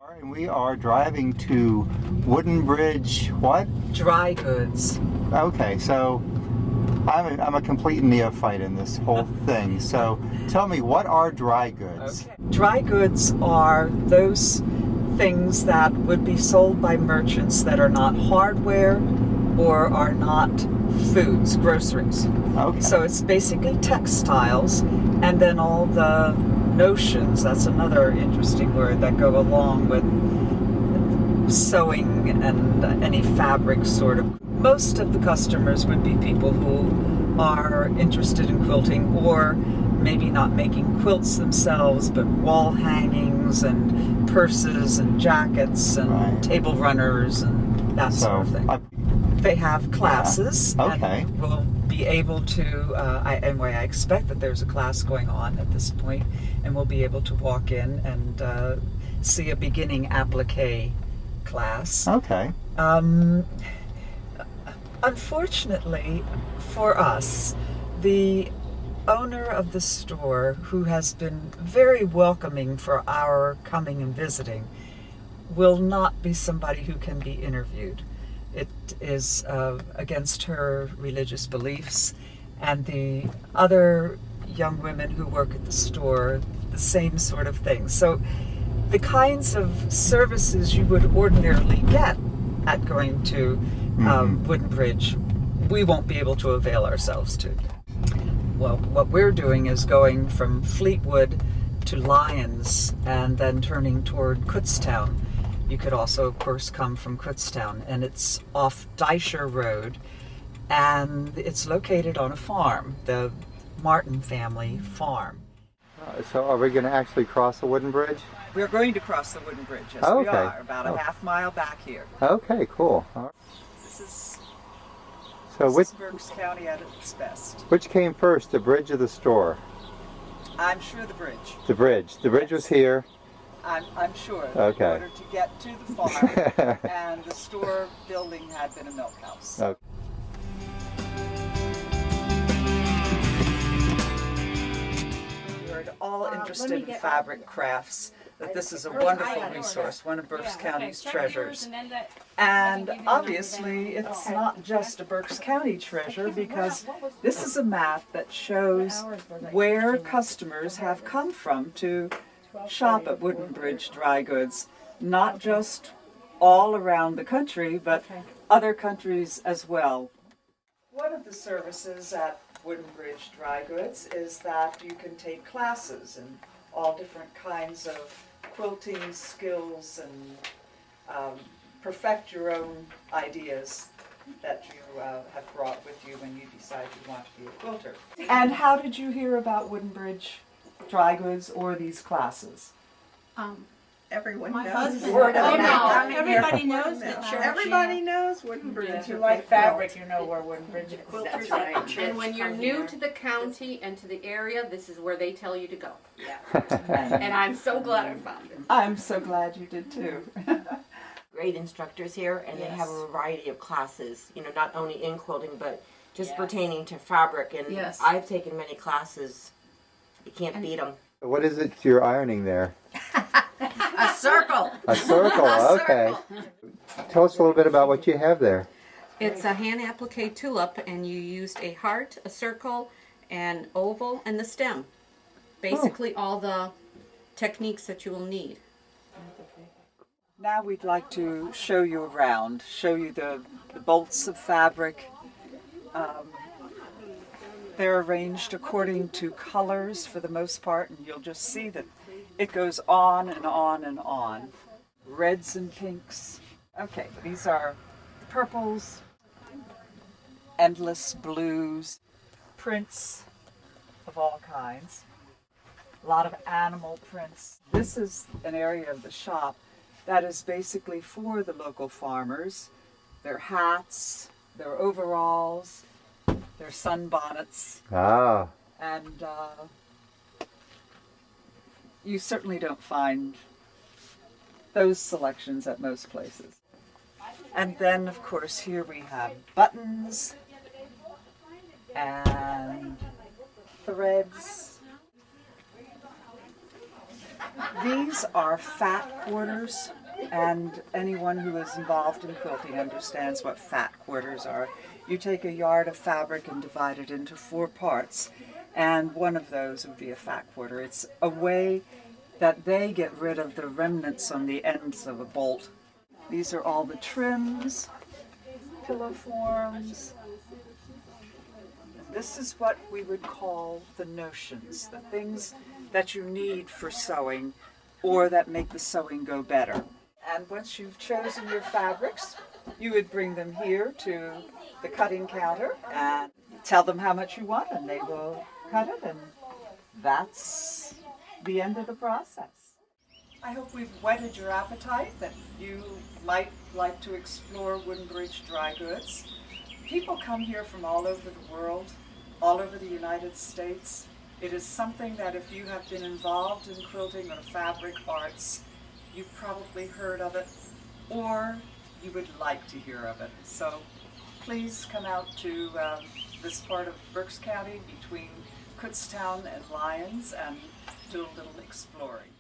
All right, we are driving to Wooden Bridge, what? Dry goods. Okay, so I'm a complete neophyte in this whole thing. So tell me, what are dry goods? Okay. Dry goods are those things that would be sold by merchants that are not hardware or are not foods, groceries. Okay. So it's basically textiles, and then all the notions, that's another interesting word, that go along with sewing and any fabric sort of. Most of the customers would be people who are interested in quilting, or maybe not making quilts themselves, but wall hangings and purses and jackets and table runners and that sort of thing. They have classes, and we'll be able to, I expect that there's a class going on at this point, and we'll be able to walk in and see a beginning applique class. Okay. Unfortunately for us, the owner of the store, who has been very welcoming for our coming and visiting, will not be somebody who can be interviewed. It is against her religious beliefs, and the other young women who work at the store, the same sort of thing. So the kinds of services you would ordinarily get at going to Wooden Bridge, we won't be able to avail ourselves to. Well, what we're doing is going from Fleetwood to Lyons and then turning toward Kutztown. You could also, of course, come from Kutztown, and it's off Dysher Road, and it's located on a farm, the Martin family farm. So are we going to actually cross the Wooden Bridge? We're going to cross the Wooden Bridge, yes, we are, about a half mile back here. Okay, cool. This is Berks County at its best. Which came first, the bridge or the store? I'm sure the bridge. The bridge. The bridge was here. I'm sure. Okay. In order to get to the farm, and the store building had been a milk house. Okay. We're at all interested in fabric crafts, that this is a wonderful resource, one of Berks County's treasures. And obviously it's not just a Berks County treasure, because this is a map that shows where customers have come from to shop at Wooden Bridge Dry Goods, not just all around the country, but other countries as well. One of the services at Wooden Bridge Dry Goods is that you can take classes in all different kinds of quilting skills and perfect your own ideas that you have brought with you when you decide you want to be a quilter. And how did you hear about Wooden Bridge Dry Goods or these classes? Everyone My knows. husband. Word of Oh, mouth. no. Everybody knows the church. Everybody knows Wooden Bridge. If you like fabric, you know where Wooden Bridge is. That's right. And when you're new to the county and to the area, this is where they tell you to go. Yeah. And I'm so glad I found it. I'm so glad you did too. Great instructors here, and they have a variety of classes, you know, not only in quilting, but just pertaining to fabric. And I've taken many classes. You can't beat them. What is it you're ironing there? A circle. A circle, okay. Tell us a little bit about what you have there. It's a hand applique tulip, and you used a heart, a circle, an oval, and the stem. Basically all the techniques that you will need. Now we'd like to show you around, show you the bolts of fabric. They're arranged according to colors for the most part, and you'll just see that it goes on and on and on. Reds and pinks. Okay, these are purples, endless blues, prints of all kinds. A lot of animal prints. This is an area of the shop that is basically for the local farmers. Their hats, their overalls, their sunbonnets. Ah. And you certainly don't find those selections at most places. And then, of course, here we have buttons and threads. These are fat quarters, and anyone who is involved in quilting understands what fat quarters are. You take a yard of fabric and divide it into 4 parts, and one of those would be a fat quarter. It's a way that they get rid of the remnants on the ends of a bolt. These are all the trims, pillow forms. This is what we would call the notions, the things that you need for sewing or that make the sewing go better. And once you've chosen your fabrics, you would bring them here to the cutting counter and tell them how much you want, and they will cut it, and that's the end of the process. I hope we've whetted your appetite, that you might like to explore Woodenbridge Dry Goods. People come here from all over the world, all over the United States. It is something that if you have been involved in quilting or fabric arts, you've probably heard of it, or you would like to hear of it. So please come out to this part of Berks County between Kutztown and Lyons and do a little exploring.